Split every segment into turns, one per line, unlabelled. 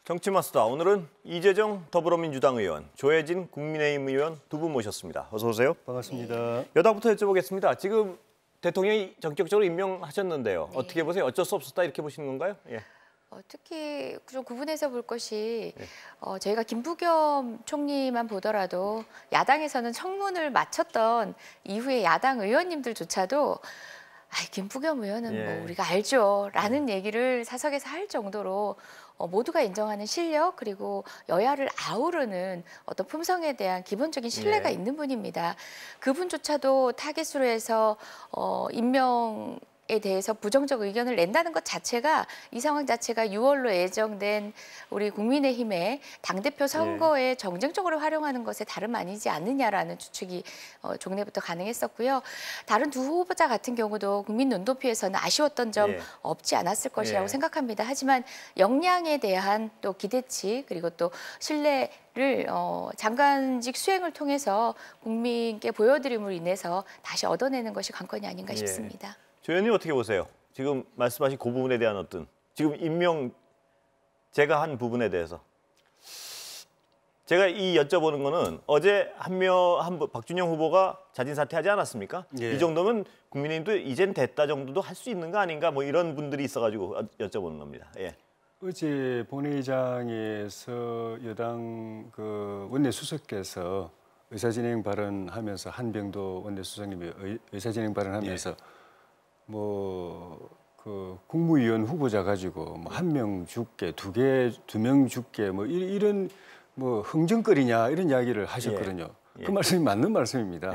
정치마스터, 오늘은 이재정 더불어민주당 의원, 조혜진 국민의힘 의원 두 분 모셨습니다. 어서 오세요.
반갑습니다.
여당부터 여쭤보겠습니다. 지금 대통령이 전격적으로 임명하셨는데요.
네.
어떻게 보세요? 어쩔 수 없었다 이렇게 보시는 건가요? 예.
특히 좀 구분해서 볼 것이
네.
저희가 김부겸 총리만 보더라도 야당에서는 청문을 마쳤던 이후에 야당 의원님들조차도 김부겸 의원은
예.
뭐 우리가 알죠라는 얘기를 사석에서 할 정도로 모두가 인정하는 실력 그리고 여야를 아우르는 어떤 품성에 대한 기본적인 신뢰가
예.
있는 분입니다. 그분조차도 타깃으로 해서 임명에 대해서 부정적 의견을 낸다는 것 자체가 이 상황 자체가 6월로 예정된 우리 국민의힘의 당대표 선거에 정쟁적으로 활용하는 것에 다름 아니지 않느냐라는 추측이 종래부터 가능했었고요. 다른 두 후보자 같은 경우도 국민 눈높이에서는 아쉬웠던 점 없지 않았을 것이라고 생각합니다. 하지만 역량에 대한 또 기대치 그리고 또 신뢰를 장관직 수행을 통해서 국민께 보여드림으로 인해서 다시 얻어내는 것이 관건이 아닌가 싶습니다.
조 의원님 어떻게 보세요? 지금 말씀하신 그 부분에 대한 어떤 지금 임명 제가 한 부분에 대해서 제가 여쭤보는 거는 어제 박준영 후보가 자진 사퇴하지 않았습니까?
예.
이 정도면 국민의힘도 이젠 됐다 정도도 할 수 있는 거 아닌가? 뭐 이런 분들이 있어가지고 여쭤보는 겁니다. 예.
어제 본회의장에서 여당 원내수석께서 의사진행 발언하면서 한병도 원내수석님이 의사진행 발언하면서 국무위원 후보자 가지고 한 명 줄게, 두 명 줄게, 이런 흥정거리냐 이런 이야기를 하셨거든요. 그 말씀이 맞는 말씀입니다.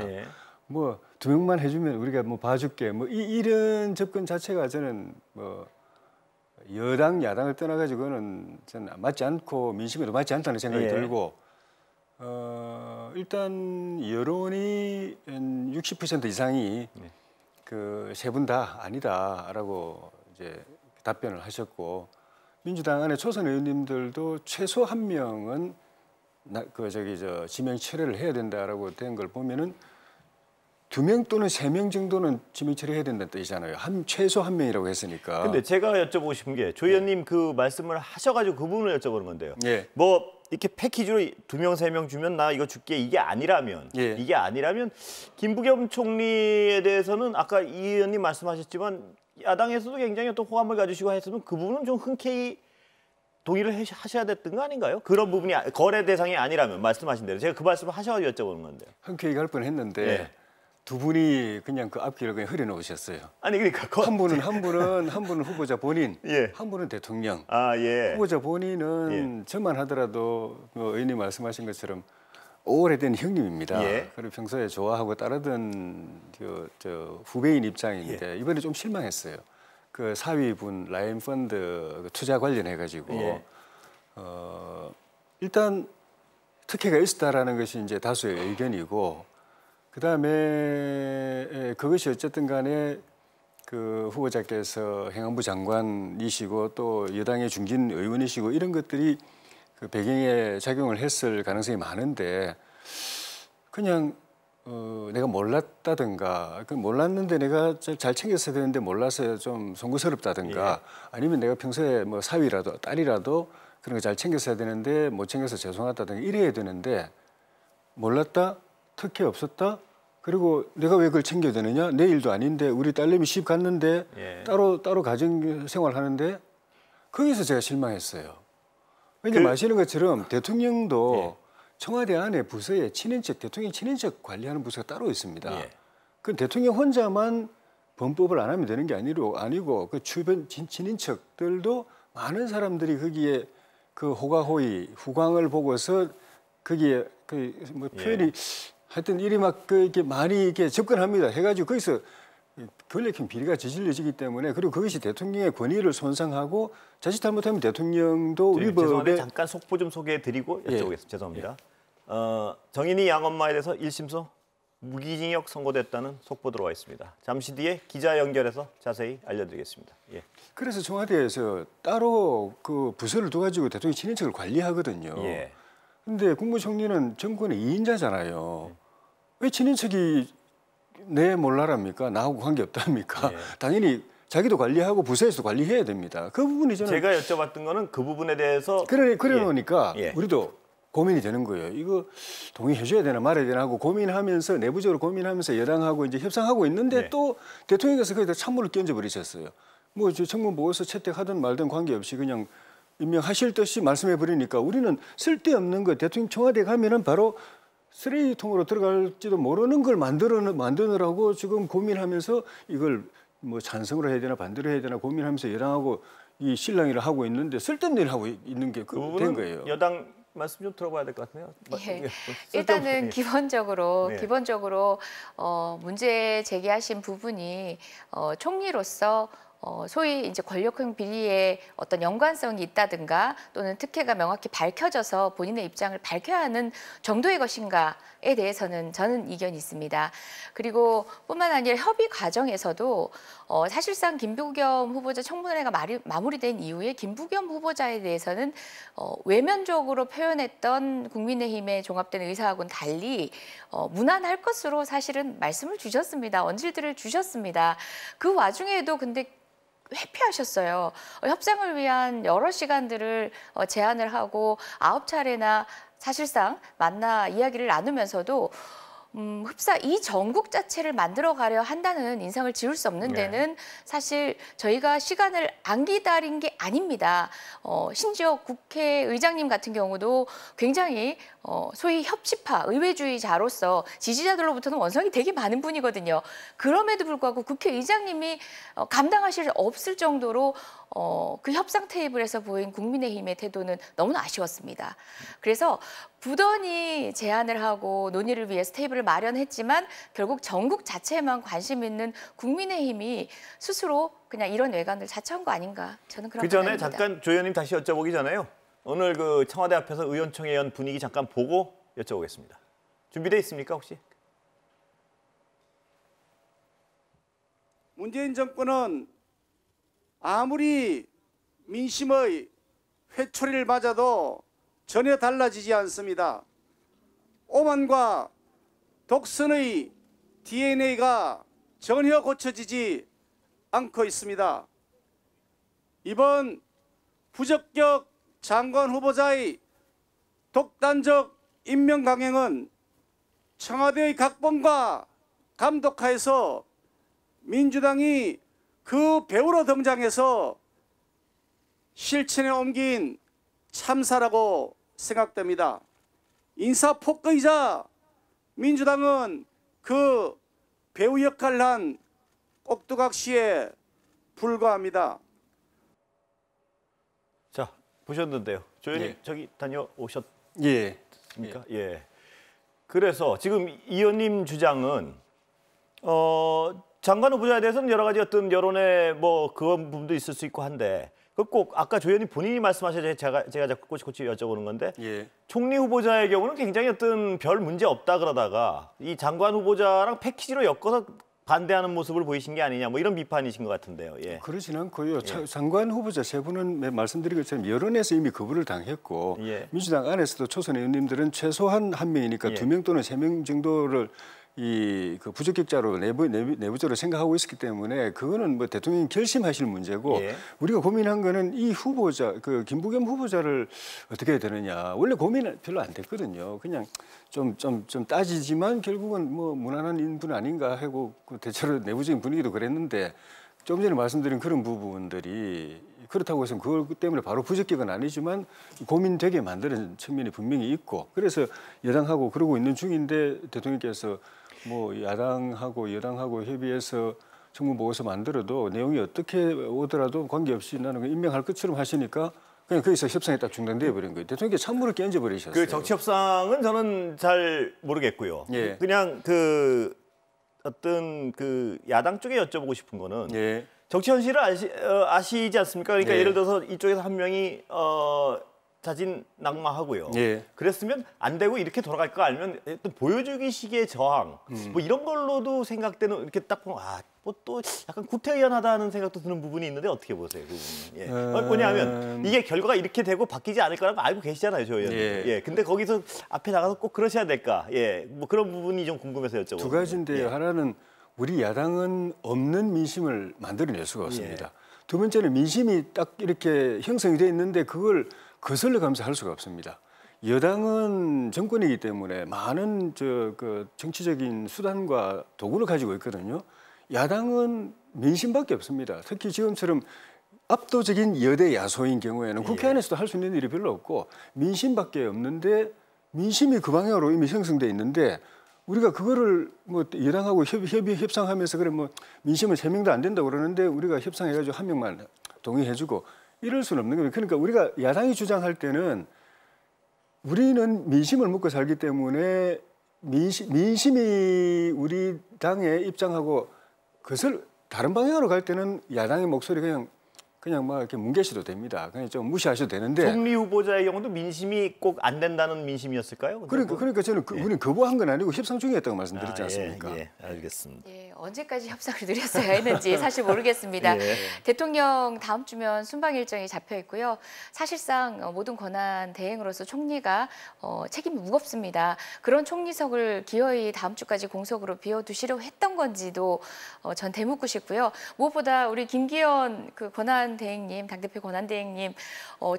두 명만 해주면 우리가 봐줄게, 이런 접근 자체가 저는 여당 야당을 떠나가지고는 저는 맞지 않고 민심에도 맞지 않다는 생각이 들고 일단 여론이 60% 이상이 세 분 다 아니다라고 이제 답변을 하셨고 민주당 안에 초선 의원님들도 최소 한 명은 지명 철회를 해야 된다라고 된 걸 보면은 2명 또는 3명 정도는 지명 철회해야 된다는 뜻이잖아요. 최소 한 명이라고 했으니까.
근데 제가 여쭤보고 싶은 게 조 의원님 그 말씀을 하셔가지고 그 부분을 여쭤보는 건데요.
예.
이렇게 패키지로 2명, 3명 주면 나 이거 줄게 이게 아니라면 김부겸 총리에 대해서는 아까 이 의원님 말씀하셨지만 야당에서도 굉장히 또 호감을 가지시고 했으면 그 부분은 좀 흔쾌히 동의를 하셔야 됐던 거 아닌가요? 그런 부분이 거래 대상이 아니라면 말씀하신 대로 제가 그 말씀을 하셔가지고 여쭤보는 건데요.
흔쾌히 갈 뻔했는데 두 분이 그냥 그 앞길을 그냥 흐려놓으셨어요.
아니 그러니까
한 분은 후보자 본인, 한 분은 대통령. 후보자 본인은 저만 하더라도 의원님 말씀하신 것처럼 오래된 형님입니다. 그리고 평소에 좋아하고 따르던 후배인 입장인데 이번에 좀 실망했어요. 그 사위분 라인 펀드 투자 관련해가지고 일단 특혜가 있었다라는 것이 이제 다수의 의견이고. 그다음에 그것이 어쨌든 간에 그 후보자께서 행안부 장관이시고 또 여당의 중진 의원이시고 이런 것들이 그 배경에 작용을 했을 가능성이 많은데 그냥 내가 몰랐다든가 몰랐는데 내가 잘 챙겼어야 되는데 몰라서 좀 송구스럽다든가 아니면 내가 평소에 사위라도 딸이라도 그런 거 잘 챙겼어야 되는데 못 챙겨서 죄송하다든가 이래야 되는데 몰랐다? 특혜 없었다? 그리고 내가 왜 그걸 챙겨야 되느냐? 내 일도 아닌데 우리 딸내미 시집 갔는데 따로 가정생활 하는데 거기서 제가 실망했어요. 왜냐면 아시는 것처럼 대통령도 청와대 안에 부서에 대통령 친인척 관리하는 부서가 따로 있습니다. 그 대통령 혼자만 범법을 안 하면 되는 게 아니고 그 주변 친인척들도 많은 사람들이 거기에 그 호가호의 후광을 보고서 거기에 표현이 하여튼 일이 이렇게 많이 이렇게 접근합니다. 해가지고 거기서 권력형 비리가 저질러지기 때문에 그리고 그것이 대통령의 권위를 손상하고 자칫 잘못하면 대통령도
위법에 잠깐 속보 좀 소개해드리고 여쭤보겠습니다. 죄송합니다. 정인이 양엄마에 대해서 1심서 무기징역 선고됐다는 속보 들어와 있습니다. 잠시 뒤에 기자 연결해서 자세히 알려드리겠습니다.
그래서 청와대에서 따로 그 부서를 둬가지고 대통령 친인척을 관리하거든요. 근데 국무총리는 정권의 2인자잖아요. 왜 친인척이 내 몰라랍니까? 나하고 관계없답니까? 당연히 자기도 관리하고 부서에서도 관리해야 됩니다. 그 부분이 저는
제가 여쭤봤던 거는 그 부분에 대해서
그래 놓으니까
예.
우리도 고민이 되는 거예요. 이거 동의해줘야 되나 말아야 되나 하고 고민하면서 내부적으로 고민하면서 여당하고 이제 협상하고 있는데
네.
또 대통령께서 거기다 찬물을 끼얹어버리셨어요. 뭐 저 청문 보고서 채택하든 말든 관계없이 그냥 임명하실 듯이 말씀해 버리니까 우리는 쓸데없는 거 대통령 청와대 가면은 바로 쓰레기통으로 들어갈지도 모르는 걸 만드느라고 지금 고민하면서 이걸 뭐 찬성으로 해야 되나 반대로 해야 되나 고민하면서 여당하고 이 실랑이를 하고 있는데 쓸데없는 일을 하고 있는 게 된 거예요.
여당 말씀 좀 들어봐야 될 것 같네요.
예. 일단은 기본적으로 문제 제기하신 부분이 총리로서 소위 이제 권력형 비리에 어떤 연관성이 있다든가 또는 특혜가 명확히 밝혀져서 본인의 입장을 밝혀야 하는 정도의 것인가에 대해서는 저는 이견이 있습니다. 그리고 뿐만 아니라 협의 과정에서도 사실상 김부겸 후보자 청문회가 마무리된 이후에 김부겸 후보자에 대해서는 외면적으로 표현했던 국민의힘의 종합된 의사하고는 달리 무난할 것으로 사실은 말씀을 주셨습니다. 언질들을 주셨습니다. 그 와중에도 근데 회피하셨어요. 협상을 위한 여러 시간들을 제안을 하고 9차례나 사실상 만나 이야기를 나누면서도 흡사 이 전국 자체를 만들어가려 한다는 인상을 지울 수 없는 데는 사실 저희가 시간을 안 기다린 게 아닙니다. 심지어 국회의장님 같은 경우도 굉장히 소위 협치파, 의회주의자로서 지지자들로부터는 원성이 되게 많은 분이거든요. 그럼에도 불구하고 국회의장님이 감당하실 수 없을 정도로 그 협상 테이블에서 보인 국민의힘의 태도는 너무나 아쉬웠습니다. 그래서 부단히 제안을 하고 논의를 위해서 테이블을 마련했지만 결국 전국 자체에만 관심 있는 국민의힘이 스스로 그냥 이런 외관을 자처한 거 아닌가 저는 그런
그 전에
판단입니다.
잠깐 조 의원님 다시 여쭤보기 전에요. 오늘 그 청와대 앞에서 의원총회 연 분위기 잠깐 보고 여쭤보겠습니다. 준비돼 있습니까 혹시?
문재인 정권은 아무리 민심의 회초리를 맞아도 전혀 달라지지 않습니다. 오만과 독선의 DNA가 전혀 고쳐지지 않고 있습니다. 이번 부적격 장관 후보자의 독단적 임명 강행은 청와대의 각본과 감독하에서 민주당이 그 배우로 등장해서 실천에 옮긴 참사라고 생각됩니다. 인사폭거이자 민주당은 그 배우 역할을 한 꼭두각시에 불과합니다.
자, 보셨는데요. 조 의원님
예.
저기 다녀오셨습니까?
예.
예. 그래서 지금 이 의원님 주장은 장관 후보자에 대해서는 여러 가지 어떤 여론의 뭐 그런 부분도 있을 수 있고 한데 그 꼭 아까 조 의원님 본인이 말씀하셔서 제가 자꾸 꼬치꼬치 여쭤보는 건데
예.
총리 후보자의 경우는 굉장히 어떤 별 문제 없다 그러다가 이 장관 후보자랑 패키지로 엮어서 반대하는 모습을 보이신 게 아니냐 뭐 이런 비판이신 것 같은데요. 예.
그러진 않고요. 장관 후보자 세 분은 말씀드린 것처럼 여론에서 이미 거부를 당했고
예.
민주당 안에서도 초선 의원님들은 최소한 한 명이니까
예.
2명 또는 3명 정도를 그 부적격자로 내부적으로 생각하고 있었기 때문에 그거는 뭐 대통령이 결심하실 문제고
예.
우리가 고민한 거는 이 후보자 그 김부겸 후보자를 어떻게 해야 되느냐. 원래 고민 별로 안 됐거든요. 그냥 좀 따지지만 결국은 뭐 무난한 인분 아닌가 하고 대체로 내부적인 분위기도 그랬는데 좀 전에 말씀드린 그런 부분들이 그렇다고 해서 그것 때문에 바로 부적격은 아니지만 고민되게 만드는 측면이 분명히 있고 그래서 여당하고 그러고 있는 중인데 대통령께서 뭐 야당하고 여당하고 협의해서 청문 보고서 만들어도 내용이 어떻게 오더라도 관계없이 나는 임명할 것처럼 하시니까 그냥 거기서 협상이 딱 중단되어 버린 거예요. 대통령께서 찬물을 끼얹어 버리셨어요.
그 정치 협상은 저는 잘 모르겠고요.
예.
그냥 그 어떤 그 야당 쪽에 여쭤보고 싶은 거는
예.
정치 현실을 아시지 않습니까? 그러니까
예.
예를 들어서 이쪽에서 한 명이 자진 낙마하고요.
예.
그랬으면 안 되고 이렇게 돌아갈 거 알면 또 보여주기식의 저항 뭐 이런 걸로도 생각되는 이렇게 딱 보면 뭐 또 약간 구태의연하다는 생각도 드는 부분이 있는데 어떻게 보세요? 그 부분은. 예. 뭐냐면 이게 결과가 이렇게 되고 바뀌지 않을 거라고 알고 계시잖아요, 조 의원님.
예.
예. 근데 거기서 앞에 나가서 꼭 그러셔야 될까? 예. 뭐 그런 부분이 좀 궁금해서 여쭤보는
두 가지인데요.
예.
하나는 우리 야당은 없는 민심을 만들어낼 수가 없습니다. 두 번째는 민심이 딱 이렇게 형성이 돼 있는데 그걸 거슬러 가면서 할 수가 없습니다. 여당은 정권이기 때문에 많은 정치적인 수단과 도구를 가지고 있거든요. 야당은 민심밖에 없습니다. 특히 지금처럼 압도적인 여대 야소인 경우에는 국회 안에서도 할 수 있는 일이 별로 없고 민심밖에 없는데 민심이 그 방향으로 이미 형성돼 있는데 우리가 그거를 뭐 여당하고 협상하면서 그래 뭐 민심은 3명도 안 된다고 그러는데 우리가 협상해가지고 1명만 동의해주고 이럴 수는 없는 거예요. 그러니까 우리가 야당이 주장할 때는 우리는 민심을 먹고 살기 때문에 민심이 우리 당의 입장하고 그것을 다른 방향으로 갈 때는 야당의 목소리 그냥 막 이렇게 뭉개셔도 됩니다. 그냥 좀 무시하셔도 되는데.
총리 후보자의 경우도 민심이 꼭 안 된다는 민심이었을까요?
그러니까 저는 우리는 거부한 건 아니고 협상 중이었다고 말씀드렸지 않습니까?
알겠습니다.
언제까지 협상을 누렸어야 했는지 사실 모르겠습니다. 대통령 다음 주면 순방 일정이 잡혀 있고요. 사실상 모든 권한 대행으로서 총리가 책임이 무겁습니다. 그런 총리석을 기어이 다음 주까지 공석으로 비워두시려고 했던 건지도 전 되묻고 싶고요. 무엇보다 우리 김기현 그 권한 대행님, 당대표 권한 대행님,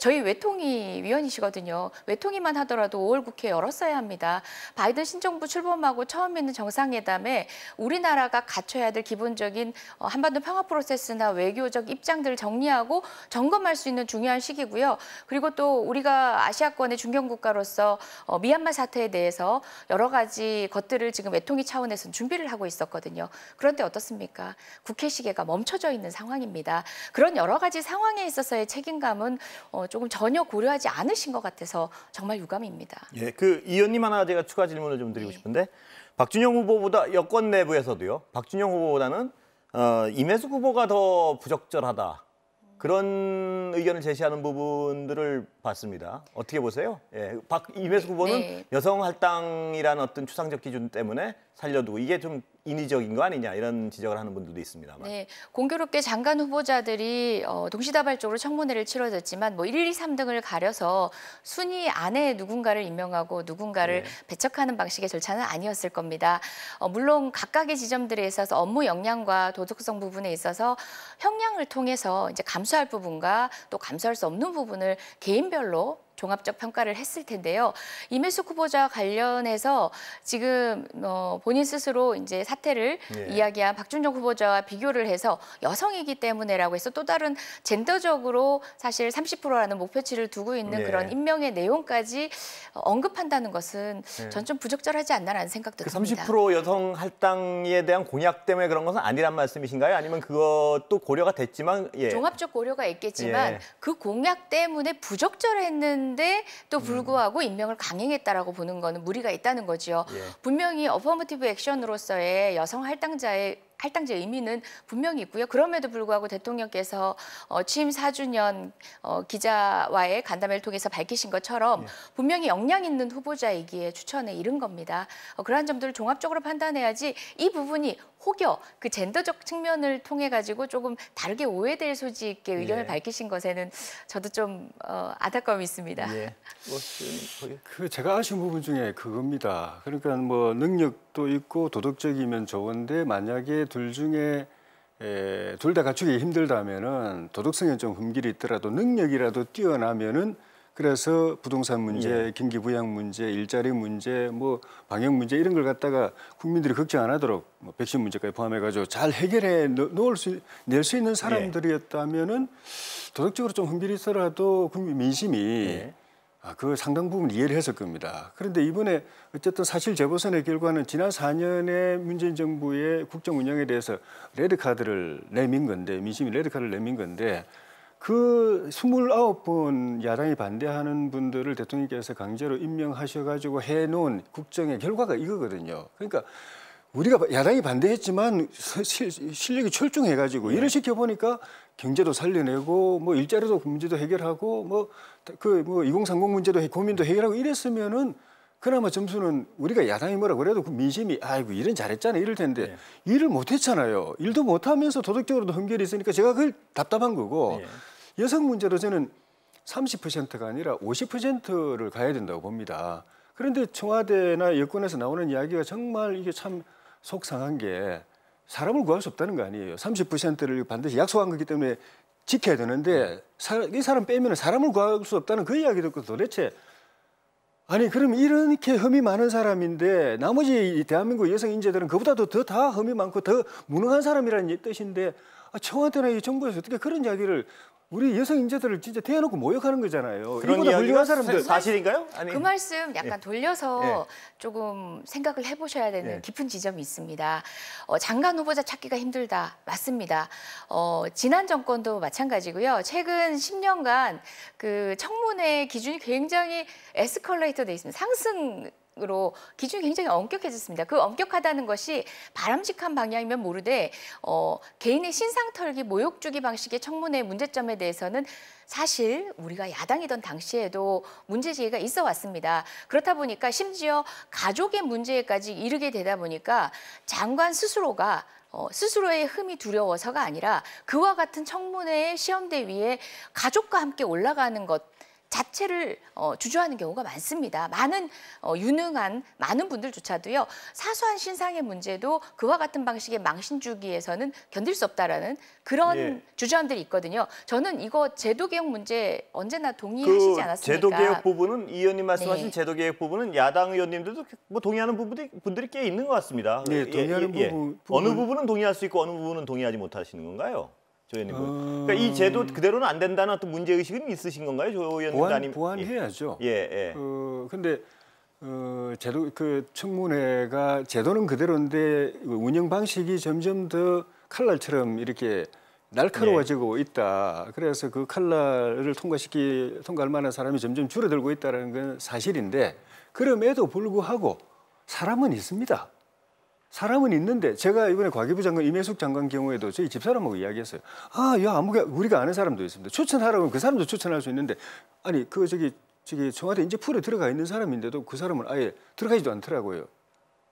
저희 외통위 위원이시거든요. 외통위만 하더라도 5월 국회 열었어야 합니다. 바이든 신정부 출범하고 처음 있는 정상회담에 우리나라가 갖춰야 될 기본적인 한반도 평화 프로세스나 외교적 입장들을 정리하고 점검할 수 있는 중요한 시기고요. 그리고 또 우리가 아시아권의 중견 국가로서 미얀마 사태에 대해서 여러 가지 것들을 지금 외통위 차원에서 준비를 하고 있었거든요. 그런데 어떻습니까? 국회 시계가 멈춰져 있는 상황입니다. 그런 여러 가지 상황에 있어서의 책임감은 조금 전혀 고려하지 않으신 것 같아서 정말 유감입니다.
예, 그 이 의원님 하나 제가 추가 질문을 좀 드리고 싶은데 박준영 후보보다 여권 내부에서도요. 박준영 후보보다는 임혜숙 후보가 더 부적절하다. 그런 의견을 제시하는 부분들을 봤습니다. 어떻게 보세요? 예, 임혜숙 후보는 여성 할당이라는 어떤 추상적 기준 때문에 살려두고 이게 좀 인위적인 거 아니냐 이런 지적을 하는 분들도 있습니다만.
네, 공교롭게 장관 후보자들이 동시다발적으로 청문회를 치러졌지만 뭐 1, 2, 3등을 가려서 순위 안에 누군가를 임명하고 누군가를 배척하는 방식의 절차는 아니었을 겁니다. 물론 각각의 지점들에 있어서 업무 역량과 도덕성 부분에 있어서 형량을 통해서 이제 감수할 부분과 또 감수할 수 없는 부분을 개인별로 종합적 평가를 했을 텐데요. 임혜숙 후보자와 관련해서 지금 본인 스스로 이제 사태를 이야기한 박준정 후보자와 비교를 해서 여성이기 때문에라고 해서 또 다른 젠더적으로 사실 30%라는 목표치를 두고 있는 그런 임명의 내용까지 언급한다는 것은 전 좀 부적절하지 않나라는 생각도 듭니다.
30% 여성 할당에 대한 공약 때문에 그런 것은 아니란 말씀이신가요? 아니면 그것도 고려가 됐지만
종합적 고려가 있겠지만 그 공약 때문에 부적절했는 또 불구하고 임명을 강행했다라고 보는 거는 무리가 있다는 거죠. 분명히 어퍼머티브 액션으로서의 여성 할당자의 의미는 분명히 있고요. 그럼에도 불구하고 대통령께서 취임 4주년 기자와의 간담회를 통해서 밝히신 것처럼 분명히 역량 있는 후보자이기에 추천에 이른 겁니다. 그러한 점들을 종합적으로 판단해야지 이 부분이 혹여 그 젠더적 측면을 통해 가지고 조금 다르게 오해될 소지 있게 의견을 밝히신 것에는 저도 좀 안타까움이 있습니다.
그 제가 아쉬운 부분 중에 그겁니다. 그러니까 뭐 능력도 있고 도덕적이면 좋은데 만약에 둘 중에 둘 다 갖추기 힘들다면은 도덕성에 좀 흠길이 있더라도 능력이라도 뛰어나면은 그래서 부동산 문제, 경기 부양 문제, 일자리 문제, 뭐 방역 문제 이런 걸 갖다가 국민들이 걱정 안 하도록 뭐 백신 문제까지 포함해가지고 잘 해결해 낼 수 있는 사람들이었다면은 도덕적으로 좀 흠길이 있더라도 국민 민심이 그 상당 부분 이해를 했을 겁니다. 그런데 이번에 어쨌든 사실 재보선의 결과는 지난 4년의 문재인 정부의 국정 운영에 대해서 레드카드를 내민 건데 민심이 레드카드를 내민 건데 그 29번 야당이 반대하는 분들을 대통령께서 강제로 임명하셔가지고 해놓은 국정의 결과가 이거거든요. 그러니까 우리가 야당이 반대했지만 실력이 출중해가지고 일을 시켜보니까 경제도 살려내고 뭐 일자리도 문제도 해결하고 뭐 2030 문제도 고민도 해결하고 이랬으면은 그나마 점수는 우리가 야당이 뭐라고 그래도 그 민심이 아이고 일은 잘했잖아요 이럴 텐데 일을 못했잖아요. 일도 못하면서 도덕적으로도 흠결이 있으니까 제가 그걸 답답한 거고 여성 문제도 저는 30%가 아니라 50%를 가야 된다고 봅니다. 그런데 청와대나 여권에서 나오는 이야기가 정말 이게 참 속상한 게 사람을 구할 수 없다는 거 아니에요. 30%를 반드시 약속한 거기 때문에 지켜야 되는데 이 사람 빼면 사람을 구할 수 없다는 그 이야기 듣고 도대체 아니 그럼 이렇게 흠이 많은 사람인데 나머지 대한민국 여성 인재들은 그보다도 더 다 흠이 많고 더 무능한 사람이라는 뜻인데 청와대나 이 정부에서 어떻게 그런 이야기를 우리 여성 인재들을 진짜 대해놓고 모욕하는 거잖아요.
그런
이보다 훌륭한
이야기가
사람들
사실인가요? 아니.
그 말씀 약간 돌려서
예.
조금 생각을 해보셔야 되는
예.
깊은 지점이 있습니다. 장관 후보자 찾기가 힘들다. 맞습니다. 지난 정권도 마찬가지고요. 최근 10년간 그 청문회 기준이 굉장히 에스컬레이터 돼 있습니다. 상승으로 기준이 굉장히 엄격해졌습니다. 그 엄격하다는 것이 바람직한 방향이면 모르되 개인의 신상털기, 모욕주기 방식의 청문회 문제점에 대해서는 사실 우리가 야당이던 당시에도 문제제기가 있어 왔습니다. 그렇다 보니까 심지어 가족의 문제까지 이르게 되다 보니까 장관 스스로가 스스로의 흠이 두려워서가 아니라 그와 같은 청문회의 시험대 위에 가족과 함께 올라가는 것 자체를 주저하는 경우가 많습니다. 많은 유능한 많은 분들조차도요. 사소한 신상의 문제도 그와 같은 방식의 망신 주기에서는 견딜 수 없다라는 그런
예.
주저함들이 있거든요. 저는 이거 제도개혁 문제 언제나 동의하시지 않았습니까?
제도개혁 부분은 이 의원님 말씀하신
네.
제도개혁 부분은 야당 의원님들도 뭐 동의하는 분들이 꽤 있는 것 같습니다.
네, 동의하는 부분.
어느 부분은 동의할 수 있고 어느 부분은 동의하지 못하시는 건가요? 조 의원님은. 그러니까 이 제도 그대로는 안 된다는 어떤 문제 의식은 있으신 건가요, 조 의원님? 아니면
보완해야죠.
예.
근데 제도 그 청문회가 제도는 그대로인데 운영 방식이 점점 더 칼날처럼 이렇게 날카로워지고 있다. 그래서 그 칼날을 통과할 만한 사람이 점점 줄어들고 있다는 건 사실인데 그럼에도 불구하고 사람은 있습니다. 사람은 있는데 제가 이번에 과기부 장관 임혜숙 장관 경우에도 저희 집사람하고 이야기했어요. 우리가 아는 사람도 있습니다. 추천하라고 그 사람도 추천할 수 있는데 아니 저기 청와대 인재풀에 들어가 있는 사람인데도 그 사람은 아예 들어가지도 않더라고요.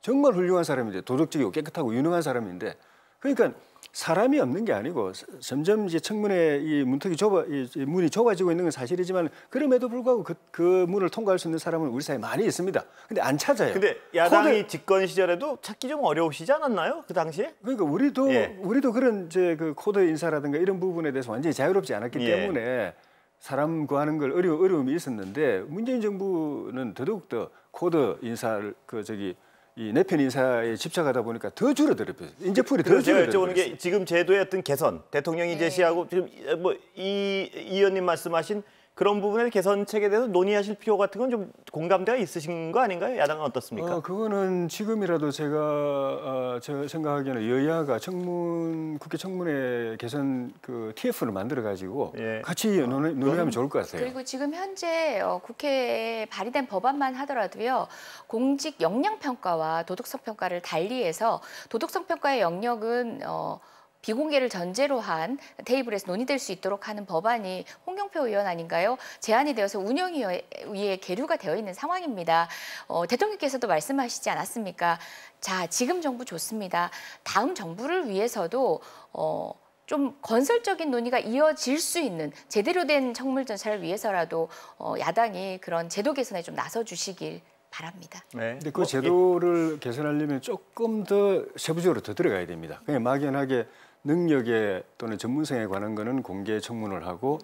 정말 훌륭한 사람인데 도덕적이고 깨끗하고 유능한 사람인데 그러니까 사람이 없는 게 아니고 점점 이제 청문회 이 문이 좁아지고 있는 건 사실이지만 그럼에도 불구하고 그 문을 통과할 수 있는 사람은 우리 사회에 많이 있습니다. 근데 안 찾아요.
근데 야당이 집권 시절에도 찾기 좀 어려우시지 않았나요? 그 당시에?
그러니까 우리도 그런 그 코드 인사라든가 이런 부분에 대해서 완전히 자유롭지 않았기 때문에 사람 구하는 걸 어려움이 있었는데 문재인 정부는 더더욱더 코드 인사를 이 내편 인사에 집착하다 보니까 더 줄어들어요. 인재풀이 더 줄어들어요.
제가 여쭤보는 게 지금 제도의 어떤 개선, 대통령이 제시하고 지금 뭐 이 의원님 말씀하신 그런 부분의 개선책에 대해서 논의하실 필요 같은 건 좀 공감대가 있으신 거 아닌가요? 야당은 어떻습니까?
그거는 지금이라도 제가 생각하기에는 여야가 국회 청문회 개선 그 TF를 만들어 가지고 같이 논의하면 좋을 것 같아요.
그리고 지금 현재 국회에 발의된 법안만 하더라도요. 공직 역량 평가와 도덕성 평가를 달리해서 도덕성 평가의 영역은 비공개를 전제로 한 테이블에서 논의될 수 있도록 하는 법안이 홍영표 의원 아닌가요? 제안이 되어서 운영위에 계류가 되어 있는 상황입니다. 대통령께서도 말씀하시지 않았습니까? 자, 지금 정부 좋습니다. 다음 정부를 위해서도 좀 건설적인 논의가 이어질 수 있는 제대로 된 청문 절차를 위해서라도 야당이 그런 제도 개선에 좀 나서주시길 바랍니다.
네. 근데 그 제도를 개선하려면 조금 더 세부적으로 더 들어가야 됩니다. 그냥 막연하게 능력에 또는 전문성에 관한 거는 공개 청문을 하고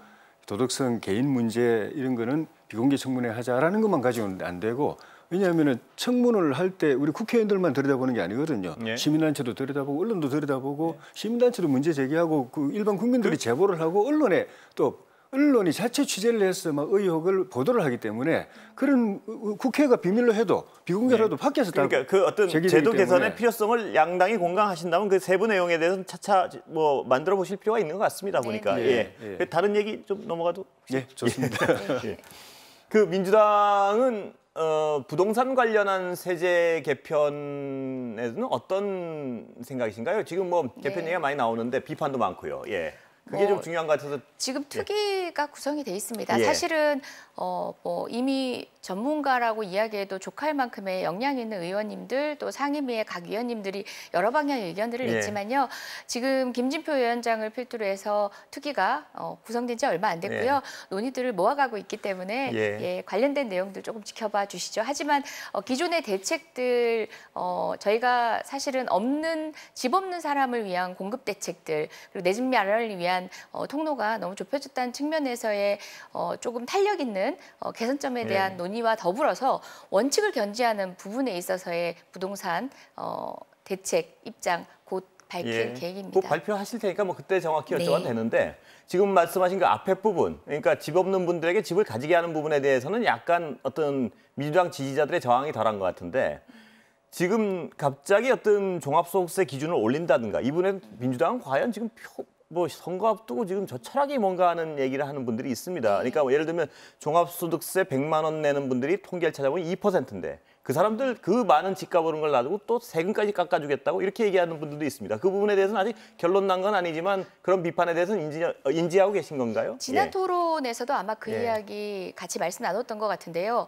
도덕성 개인 문제 이런 거는 비공개 청문회 하자라는 것만 가지고는 안 되고 왜냐하면 청문을 할 때 우리 국회의원들만 들여다보는 게 아니거든요. 시민단체도 들여다보고 언론도 들여다보고 시민단체도 문제 제기하고 그 일반 국민들이 제보를 하고 언론이 자체 취재를 해서 막 의혹을 보도를 하기 때문에 그런 국회가 비밀로 해도 비공개로 해도 밖에서
그러니까 그 어떤 제도 개선의 필요성을 양당이 공감하신다면 그 세부 내용에 대해서는 차차 뭐 만들어 보실 필요가 있는 것 같습니다. 보니까 다른 얘기 좀 넘어가도
좋습니다.
그 민주당은 부동산 관련한 세제 개편에는 어떤 생각이신가요? 지금 뭐 개편 얘기가 많이 나오는데 비판도 많고요. 그게 좀 중요한 것 같아서.
지금 특위가 구성이 돼 있습니다. 사실은 뭐 이미 전문가라고 이야기해도 족할 만큼의 역량 있는 의원님들 또 상임위의 각 위원님들이 여러 방향의 의견들을 냈지만요. 지금 김진표 위원장을 필두로 해서 특위가 구성된 지 얼마 안 됐고요. 논의들을 모아가고 있기 때문에 관련된 내용들 조금 지켜봐 주시죠. 하지만 기존의 대책들 저희가 사실은 집 없는 사람을 위한 공급 대책들 그리고 내 집 마련을 위한 통로가 너무 좁혀졌다는 측면에서의 조금 탄력 있는 개선점에 대한 논의와 더불어서 원칙을 견지하는 부분에 있어서의 부동산 대책 입장 곧 밝힐 계획입니다.
곧 발표하실 테니까 뭐 그때 정확히 여쭤봐도 되는데 지금 말씀하신 그 앞에 부분, 그러니까 집 없는 분들에게 집을 가지게 하는 부분에 대해서는 약간 어떤 민주당 지지자들의 저항이 덜한 것 같은데 지금 갑자기 어떤 종합소득세 기준을 올린다든가 이분의 민주당은 과연 지금 뭐 선거 앞두고 지금 저 철학이 뭔가 하는 얘기를 하는 분들이 있습니다. 그러니까 뭐 예를 들면 종합소득세 100만 원 내는 분들이 통계를 찾아보면 2%인데 그 사람들 그 많은 집값 오른 걸 놔두고 또 세금까지 깎아주겠다고 이렇게 얘기하는 분들도 있습니다. 그 부분에 대해서는 아직 결론 난 건 아니지만 그런 비판에 대해서는 인지하고 계신 건가요?
지난 토론에서도 아마 그 이야기 같이 말씀 나눴던 것 같은데요.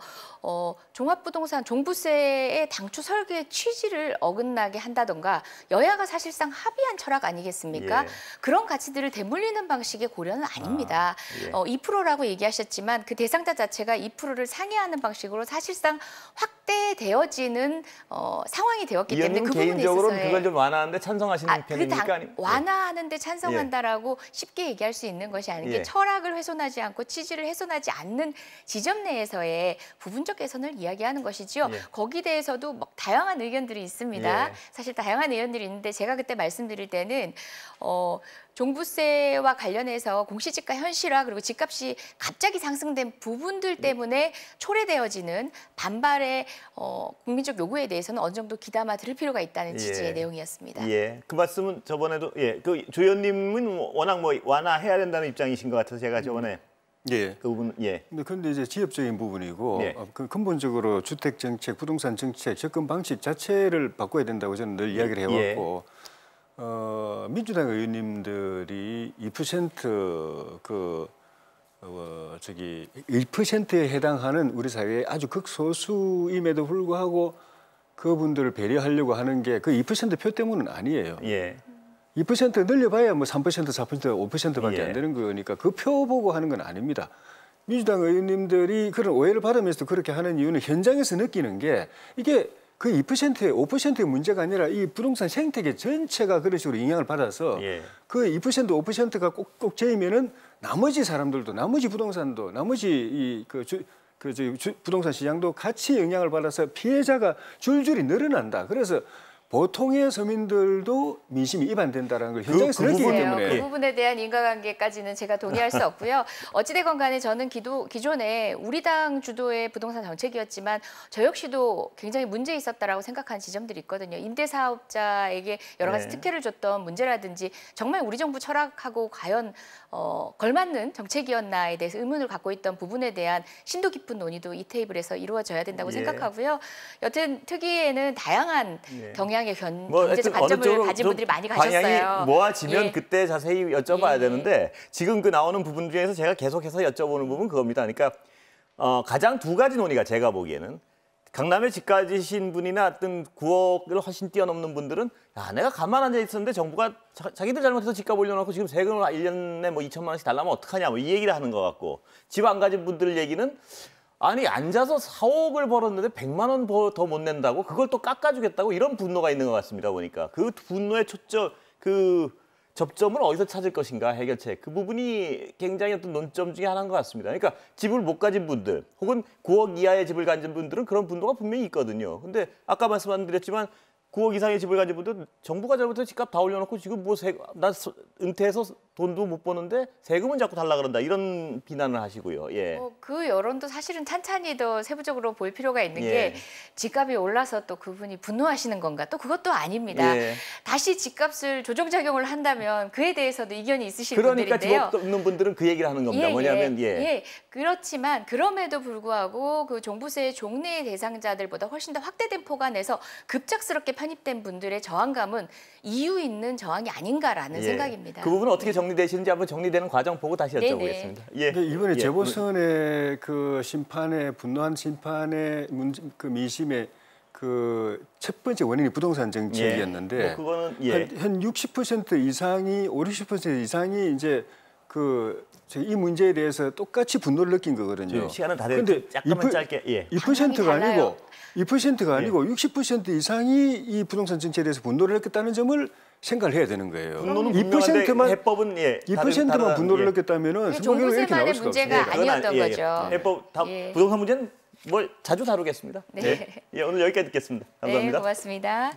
종합부동산 종부세의 당초 설계의 취지를 어긋나게 한다던가 여야가 사실상 합의한 철학 아니겠습니까? 그런 가치들을 대물리는 방식의 고려는 아닙니다. 2%라고 얘기하셨지만 그 대상자 자체가 2%를 상회하는 방식으로 사실상 확대되어지는 상황이 되었기 때문에 그 부분에
개인적으로는
있어서의
그걸 좀 완화하는데 찬성하시는 편입니까?
완화하는데 찬성한다라고 쉽게 얘기할 수 있는 것이 아닌 게 철학을 훼손하지 않고 취지를 훼손하지 않는 지점 내에서의 부분적 개선을 이야기하는 것이지요. 거기에 대해서도 막 다양한 의견들이 있습니다. 사실 다양한 의견들이 있는데 제가 그때 말씀드릴 때는 종부세와 관련해서 공시지가 현실화 그리고 집값이 갑자기 상승된 부분들 때문에 초래되어지는 반발의 국민적 요구에 대해서는 어느 정도 귀담아 들을 필요가 있다는 취지의 내용이었습니다.
그 말씀은 저번에도 그 조 의원님은 워낙 뭐 완화해야 된다는 입장이신 것 같아서 제가 저번에 그 부분
근데 이제 지엽적인 부분이고 그 근본적으로 주택 정책, 부동산 정책, 접근 방식 자체를 바꿔야 된다고 저는 늘 이야기를 해왔고. 민주당 의원님들이 2% 1%에 해당하는 우리 사회의 아주 극소수임에도 불구하고 그분들을 배려하려고 하는 게 그 2% 표 때문은 아니에요. 2% 늘려봐야 뭐 3%, 4%, 5%밖에 안 되는 거니까 그 표 보고 하는 건 아닙니다. 민주당 의원님들이 그런 오해를 받으면서 그렇게 하는 이유는 현장에서 느끼는 게 이게 그 2%의 5%의 문제가 아니라 이 부동산 생태계 전체가 그런 식으로 영향을 받아서 그 2%, 5%가 꼭꼭 재이면은 나머지 사람들도, 나머지 부동산도, 나머지 부동산 시장도 같이 영향을 받아서 피해자가 줄줄이 늘어난다. 그래서 보통의 서민들도 민심이 이반된다는 걸 현장에서 느끼기 때문에
그 부분에 대한 인과관계까지는 제가 동의할 수 없고요. 어찌되건 간에 저는 기존에 우리 당 주도의 부동산 정책이었지만 저 역시도 굉장히 문제 있었다라고 생각하는 지점들이 있거든요. 임대사업자에게 여러 가지 특혜를 줬던 문제라든지 정말 우리 정부 철학하고 과연 걸맞는 정책이었나에 대해서 의문을 갖고 있던 부분에 대한 심도 깊은 논의도 이 테이블에서 이루어져야 된다고 생각하고요. 여튼 특위에는 다양한 경향의 경제적 관점을 가진 분들이 많이 가셨어요.
방향이 모아지면 그때 자세히 여쭤봐야 되는데 지금 그 나오는 부분 중에서 제가 계속해서 여쭤보는 부분 그겁니다. 그러니까 가장 두 가지 논의가 제가 보기에는 강남에 집 가지신 분이나 어떤 9억을 훨씬 뛰어넘는 분들은 내가 가만 앉아 있었는데 정부가 자기들 잘못해서 집값 올려놓고 지금 세금을 1년에 뭐 2천만 원씩 달라면 어떡하냐 뭐 이 얘기를 하는 것 같고 집 안 가진 분들 얘기는 아니 앉아서 4억을 벌었는데 100만 원 더 못 낸다고 그걸 또 깎아주겠다고 이런 분노가 있는 것 같습니다. 보니까 그 분노의 접점을 어디서 찾을 것인가 해결책 그 부분이 굉장히 어떤 논점 중에 하나인 것 같습니다. 그러니까 집을 못 가진 분들 혹은 9억 이하의 집을 가진 분들은 그런 분노가 분명히 있거든요. 근데 아까 말씀드렸지만 9억 이상의 집을 가진 분들 정부가 잘못해서 집값 다 올려놓고 지금 뭐 나 은퇴해서 돈도 못 버는데 세금은 자꾸 달라 그런다 이런 비난을 하시고요.
그 여론도 사실은 찬찬히 더 세부적으로 볼 필요가 있는 게 집값이 올라서 또 그분이 분노하시는 건가 또 그것도 아닙니다. 다시 집값을 조정작용을 한다면 그에 대해서도 이견이 있으실 분들인데요.
그러니까 집 없는 분들은 그 얘기를 하는 겁니다. 뭐냐면
그렇지만 그럼에도 불구하고 그 종부세의 종래의 대상자들보다 훨씬 더 확대된 포괄에서 급작스럽게 편입된 분들의 저항감은 이유 있는 저항이 아닌가라는 생각입니다.
그 부분은 어떻게 정리되시는지 한번 정리되는 과정 보고 다시 여쭤보겠습니다. 예.
이번에 재보선의 그 심판에 분노한 심판의 그 민심의 그 첫 번째 원인이 부동산 정책이었는데
그거는
한 60% 이상이 50% 이상이 이제 이 문제에 대해서 똑같이 분노를 느낀 거거든요.
시간은 다 됐는데 잠깐만 짧게
2%가 아니고 2%가 아니고 60% 이상이 이 부동산 정책에 대해서 분노를 느꼈다는 점을 생각을 해야 되는 거예요.
분노는 2%만 해법은
2%만 분노를 느꼈다면은
종부세만의 이렇게 나올 수가 문제가 아니었던 거죠.
해법 부동산 문제는 뭘 자주 다루겠습니다.
네.
오늘 여기까지 듣겠습니다. 감사합니다.
네, 고맙습니다.